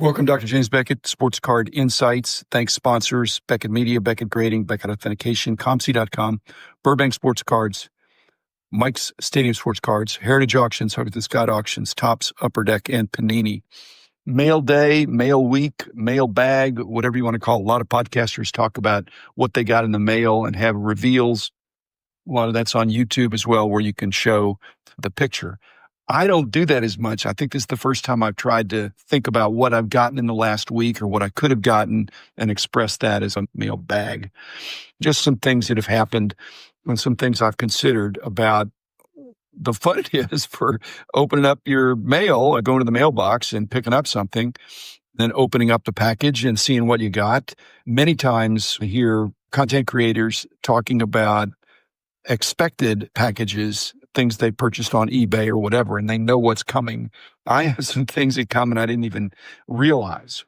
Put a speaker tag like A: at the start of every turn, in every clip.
A: Welcome, Dr. James Beckett, Sports Card Insights. Thanks, sponsors, Beckett Media, Beckett Grading, Beckett Authentication, ComC.com, Burbank Sports Cards, Mike's Stadium Sports Cards, Heritage Auctions, Huggins Scott Auctions, Topps, Upper Deck, and Panini. Mail day, mail week, mailbag, whatever you want to call it. A lot of podcasters talk about what they got in the mail and have reveals. A lot of that's on YouTube as well, where you can show the picture. I don't do that as much. I think this is the first time I've tried to think about what I've gotten in the last week or what I could have gotten and express that as a mailbag. Just some things that have happened and some things I've considered about the fun it is for opening up your mail or going to the mailbox and picking up something, then opening up the package and seeing what you got. Many times I hear content creators talking about expected packages, things they purchased on eBay or whatever, and they know what's coming. I have some things that come and I didn't even realize.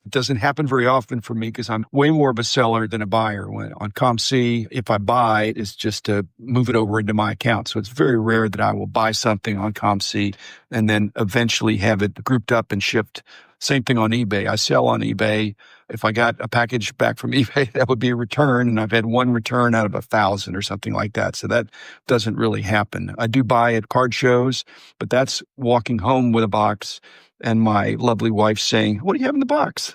A: It doesn't happen very often for me because I'm way more of a seller than a buyer. When on ComC, if I buy, it's just to move it over into my account. So it's very rare that I will buy something on ComC and then eventually have it grouped up and shipped. Same thing on eBay. I sell on eBay. If I got a package back from eBay, that would be a return, and I've had one return out of 1,000 or something like that. So that doesn't really happen. I do buy at card shows, but that's walking home with a box and my lovely wife saying, "What do you have in the box?"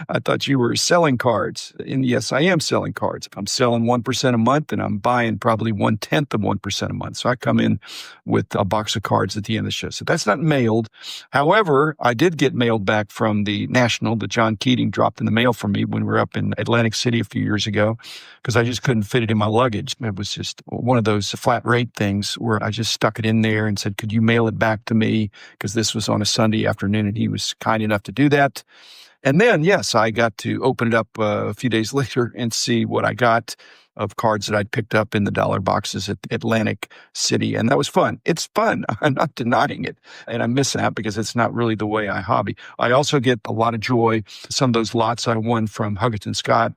A: I thought you were selling cards. And yes, I am selling cards. I'm selling 1% a month and I'm buying probably 1/10 of 1% a month. So I come in with a box of cards at the end of the show. So that's not mailed. However, I did get mailed back from the National that John Keating dropped in the mail for me when we were up in Atlantic City a few years ago because I just couldn't fit it in my luggage. It was just one of those flat rate things where I just stuck it in there and said, "Could you mail it back to me?" Because this was on a Sunday afternoon, and he was kind enough to do that. And then, yes, I got to open it up a few days later and see what I got of cards that I'd picked up in the dollar boxes at Atlantic City. And that was fun. It's fun. I'm not denying it. And I miss that because it's not really the way I hobby. I also get a lot of joy. Some of those lots I won from Huggins Scott,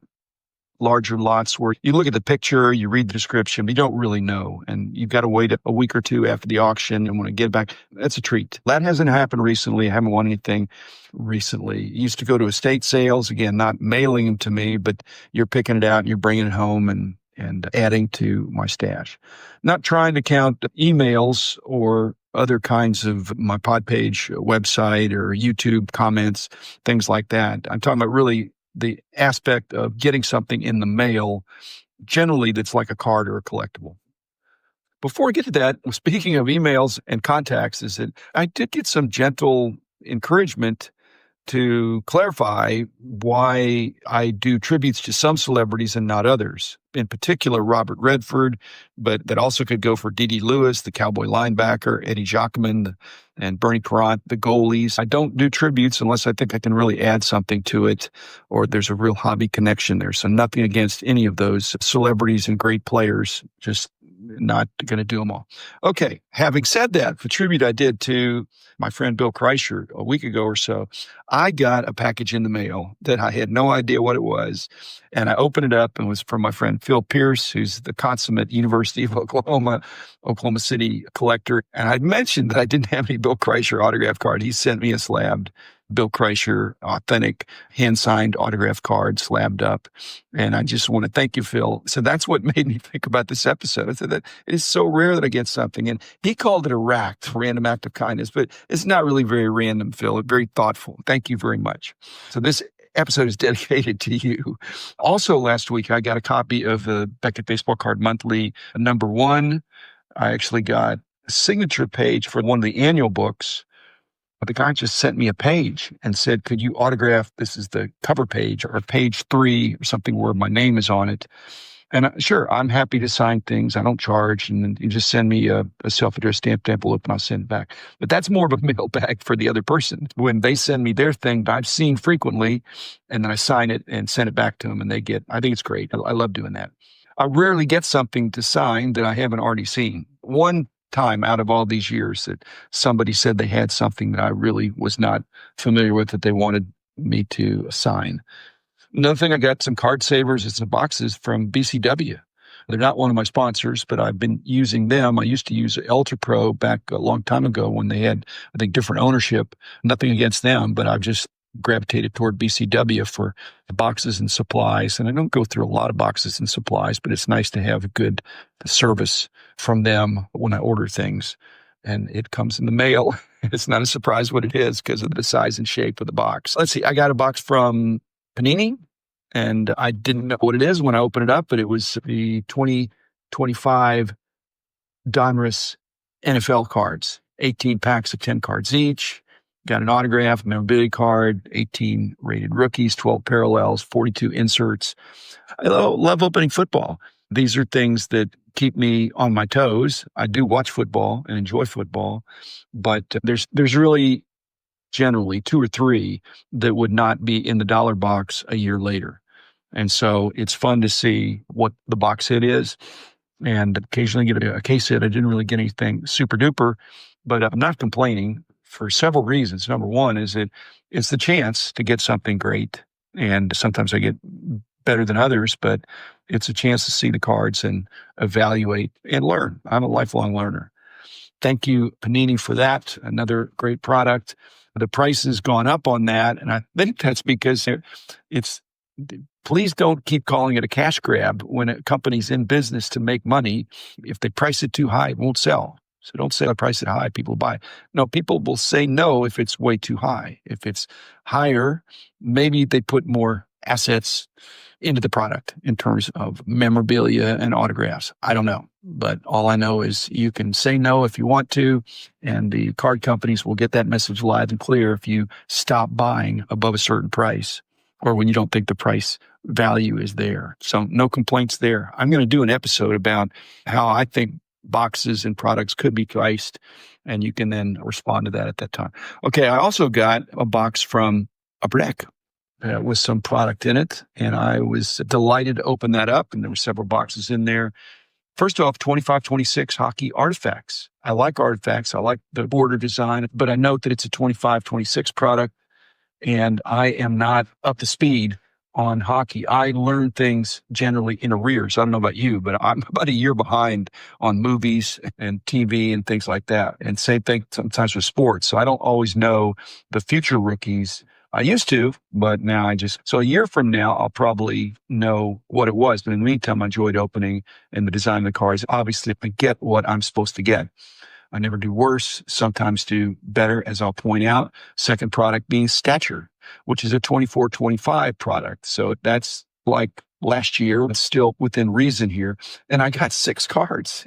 A: larger lots where you look at the picture, you read the description, but you don't really know. And you've got to wait a week or two after the auction. And when I get back, that's a treat. That hasn't happened recently. I haven't won anything recently. Used to go to estate sales, again, not mailing them to me, but you're picking it out and you're bringing it home and adding to my stash. Not trying to count emails or other kinds of my pod page website or YouTube comments, things like that. I'm talking about really the aspect of getting something in the mail, generally that's like a card or a collectible. Before I get to that, speaking of emails and contacts, is that I did get some gentle encouragement to clarify why I do tributes to some celebrities and not others. In particular, Robert Redford, but that also could go for D.D. Lewis, the Cowboy linebacker, Eddie Jacquemin, and Bernie Parent, the goalies. I don't do tributes unless I think I can really add something to it or there's a real hobby connection there. So nothing against any of those celebrities and great players, just not going to do them all. Okay, having said that, the tribute I did to my friend Bill Kreischer a week ago or so, I got a package in the mail that I had no idea what it was. And I opened it up and it was from my friend Phil Pierce, who's the consummate University of Oklahoma City collector. And I mentioned that I didn't have any Bill Kreischer autograph card. He sent me a slabbed Bill Kreischer authentic hand-signed autograph card slabbed up. And I just want to thank you, Phil. So that's what made me think about this episode. I said that it is so rare that I get something. And he called it a random act of kindness, but it's not really very random, Phil. It's very thoughtful. Thank you very much. So this episode is dedicated to you. Also, last week, I got a copy of the Beckett Baseball Card Monthly #1. I actually got a signature page for one of the annual books. The guy just sent me a page and said, "Could you autograph, this is the cover page or page 3 or something where my name is on it." And sure, I'm happy to sign things. I don't charge. And then you just send me a self-addressed stamped envelope and I'll send it back. But that's more of a mailbag for the other person. When they send me their thing that I've seen frequently, and then I sign it and send it back to them and they get, I think it's great. I love doing that. I rarely get something to sign that I haven't already seen. One time out of all these years that somebody said they had something that I really was not familiar with that they wanted me to sign. Another thing, I got some card savers and some boxes from BCW. They're not one of my sponsors, but I've been using them. I used to use Ultra Pro back a long time ago when they had, I think, different ownership. Nothing against them, but I've just gravitated toward BCW for boxes and supplies. And I don't go through a lot of boxes and supplies, but it's nice to have a good service from them when I order things. And it comes in the mail. It's not a surprise what it is because of the size and shape of the box. Let's see. I got a box from Panini, and I didn't know what it is when I opened it up, but it was the 2025 Donruss NFL cards, 18 packs of 10 cards each. Got an autograph, a memorabilia card, 18 rated rookies, 12 parallels, 42 inserts. I love opening football. These are things that keep me on my toes. I do watch football and enjoy football, but there's really generally 2 or 3 that would not be in the dollar box a year later. And so it's fun to see what the box hit is, and occasionally get a case hit. I didn't really get anything super duper, but I'm not complaining for several reasons. Number one is that it's the chance to get something great. And sometimes I get better than others, but it's a chance to see the cards and evaluate and learn. I'm a lifelong learner. Thank you, Panini, for that. Another great product. The price has gone up on that, and I think that's because it's please don't keep calling it a cash grab when a company's in business to make money. If they price it too high, it won't sell. So don't say I price it high, people buy. No, people will say no if it's way too high. If it's higher, maybe they put more assets into the product in terms of memorabilia and autographs. I don't know. But all I know is you can say no if you want to, and the card companies will get that message loud and clear if you stop buying above a certain price or when you don't think the price value is there. So no complaints there. I'm going to do an episode about how I think boxes and products could be priced, and you can then respond to that at that time. Okay, I also got a box from Upper Deck with some product in it, and I was delighted to open that up, and there were several boxes in there. First off, 25-26 hockey artifacts. I like artifacts. I like the border design, but I note that it's a 25-26 product, and I am not up to speed on hockey. I learn things generally in arrears. I don't know about you, but I'm about a year behind on movies and TV and things like that. And same thing sometimes with sports. So I don't always know the future rookies. I used to, but now so a year from now, I'll probably know what it was. But in the meantime, I enjoyed opening and the design of the cards. Obviously, I get what I'm supposed to get. I never do worse, sometimes do better, as I'll point out. Second product being Stature, which is a 24-25 product. So that's like last year. It's still within reason here. And I got 6 cards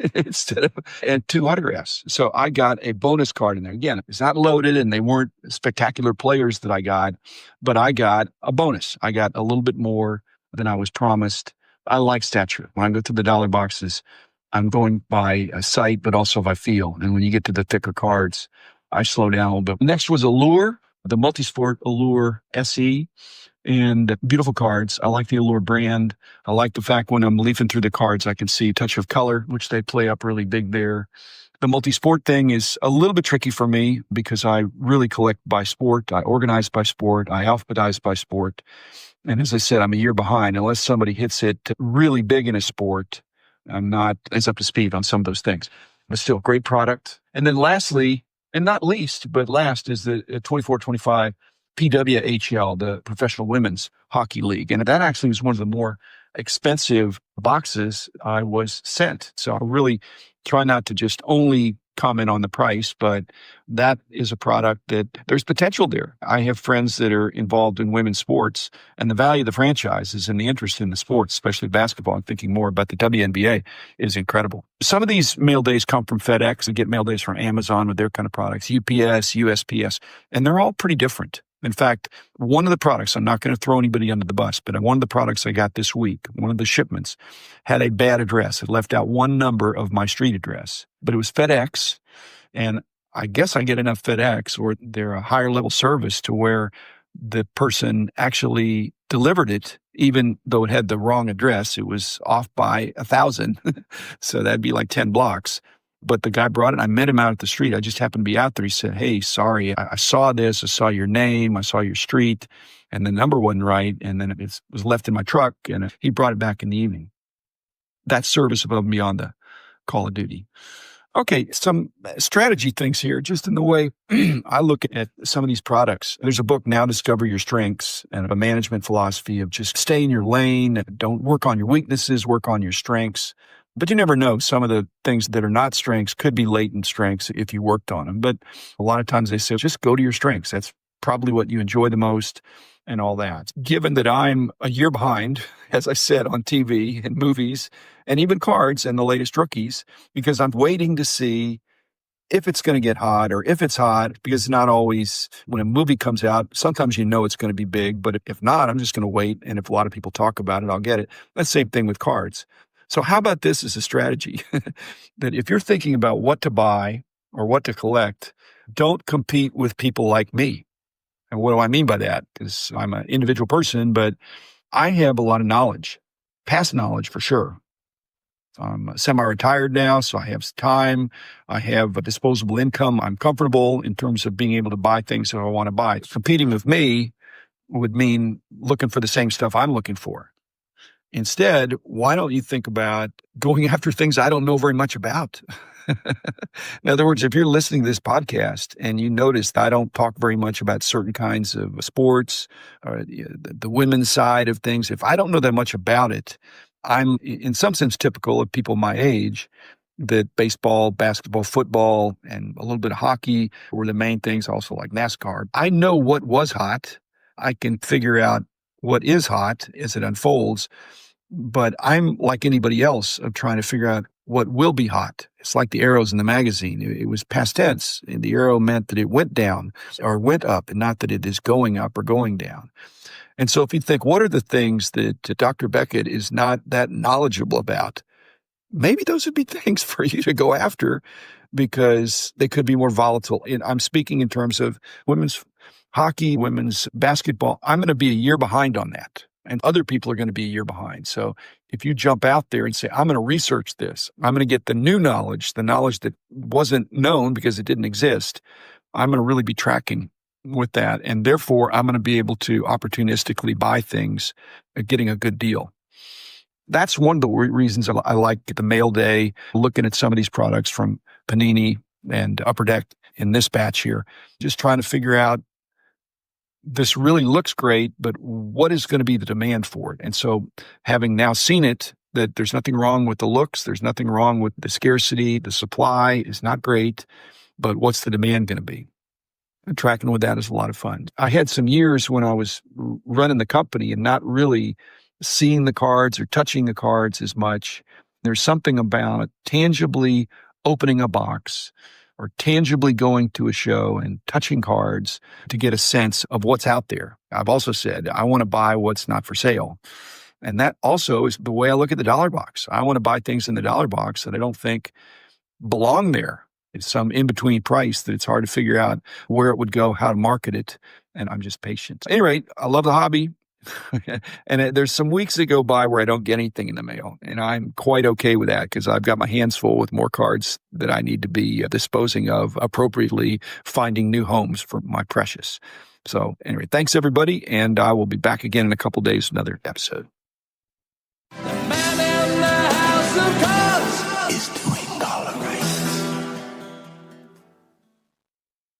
A: and 2 autographs. So I got a bonus card in there. Again, it's not loaded and they weren't spectacular players that I got, but I got a bonus. I got a little bit more than I was promised. I like Stature. When I go to the dollar boxes, I'm going by a sight, but also by feel. And when you get to the thicker cards, I slow down a little bit. Next was Allure, the Multisport Allure SE, and beautiful cards. I like the Allure brand. I like the fact when I'm leafing through the cards, I can see a touch of color, which they play up really big there. The multi-sport thing is a little bit tricky for me because I really collect by sport. I organize by sport. I alphabetize by sport. And as I said, I'm a year behind. Unless somebody hits it really big in a sport, I'm not as up to speed on some of those things. But still, great product. And then lastly, and not least, but last, is the 24-25 PWHL, the Professional Women's Hockey League. And that actually was one of the more expensive boxes I was sent. So I really try not to just only comment on the price, but that is a product that there's potential there. I have friends that are involved in women's sports, and the value of the franchises and the interest in the sports, especially basketball, I'm thinking more about the WNBA, is incredible. Some of these mail days come from FedEx and get mail days from Amazon with their kind of products, UPS, USPS, and they're all pretty different. In fact, one of the products, I'm not going to throw anybody under the bus, but one of the products I got this week, one of the shipments, had a bad address. It left out one number of my street address, but it was FedEx. And I guess I get enough FedEx, or they're a higher level service, to where the person actually delivered it, even though it had the wrong address. It was off by 1,000. So that'd be like 10 blocks. But the guy brought it. I met him out at the street. I just happened to be out there. He said, "Hey, sorry, I saw this. I saw your name. I saw your street, and the number wasn't right. And then it was left in my truck, and he brought it back in the evening." That's service above and beyond the Call of Duty. Okay, some strategy things here, just in the way I look at some of these products. There's a book, Now Discover Your Strengths, and a management philosophy of just stay in your lane, don't work on your weaknesses, work on your strengths. But you never know. Some of the things that are not strengths could be latent strengths if you worked on them. But a lot of times they say, just go to your strengths. That's probably what you enjoy the most and all that. Given that I'm a year behind, as I said, on TV and movies and even cards and the latest rookies, because I'm waiting to see if it's going to get hot or if it's hot, because not always when a movie comes out, sometimes you know it's going to be big, but if not, I'm just going to wait. And if a lot of people talk about it, I'll get it. That's the same thing with cards. So how about this as a strategy that if you're thinking about what to buy or what to collect, don't compete with people like me. And what do I mean by that? Because I'm an individual person, but I have a lot of knowledge, past knowledge for sure. I'm semi-retired now, so I have time. I have a disposable income. I'm comfortable in terms of being able to buy things that I want to buy. Competing with me would mean looking for the same stuff I'm looking for. Instead, why don't you think about going after things I don't know very much about? In other words, if you're listening to this podcast and you notice that I don't talk very much about certain kinds of sports or the women's side of things, if I don't know that much about it, I'm in some sense typical of people my age, that baseball, basketball, football, and a little bit of hockey were the main things, also like NASCAR. I know what was hot. I can figure out what is hot as it unfolds, but I'm like anybody else of trying to figure out what will be hot. It's like the arrows in the magazine. It was past tense. And the arrow meant that it went down or went up, and not that it is going up or going down. And so if you think, what are the things that Dr. Beckett is not that knowledgeable about? Maybe those would be things for you to go after because they could be more volatile. And I'm speaking in terms of women's hockey, women's basketball. I'm going to be a year behind on that. And other people are going to be a year behind. So if you jump out there and say, I'm going to research this, I'm going to get the new knowledge, the knowledge that wasn't known because it didn't exist, I'm going to really be tracking with that. And therefore, I'm going to be able to opportunistically buy things, getting a good deal. That's one of the reasons I like the mail day, looking at some of these products from Panini and Upper Deck in this batch here, just trying to figure out, this really looks great, but what is going to be the demand for it? And so having now seen it, that there's nothing wrong with the looks, there's nothing wrong with the scarcity, the supply is not great, but what's the demand going to be? And tracking with that is a lot of fun. I had some years when I was running the company and not really seeing the cards or touching the cards as much. There's something about tangibly opening a box or tangibly going to a show and touching cards to get a sense of what's out there. I've also said, I want to buy what's not for sale. And that also is the way I look at the dollar box. I want to buy things in the dollar box that I don't think belong there. It's some in-between price that it's hard to figure out where it would go, how to market it. And I'm just patient. At any rate, I love the hobby. And there's some weeks that go by where I don't get anything in the mail. And I'm quite okay with that because I've got my hands full with more cards that I need to be disposing of appropriately, finding new homes for my precious. So anyway, thanks everybody. And I will be back again in a couple days with another episode.
B: The man in the house of cards is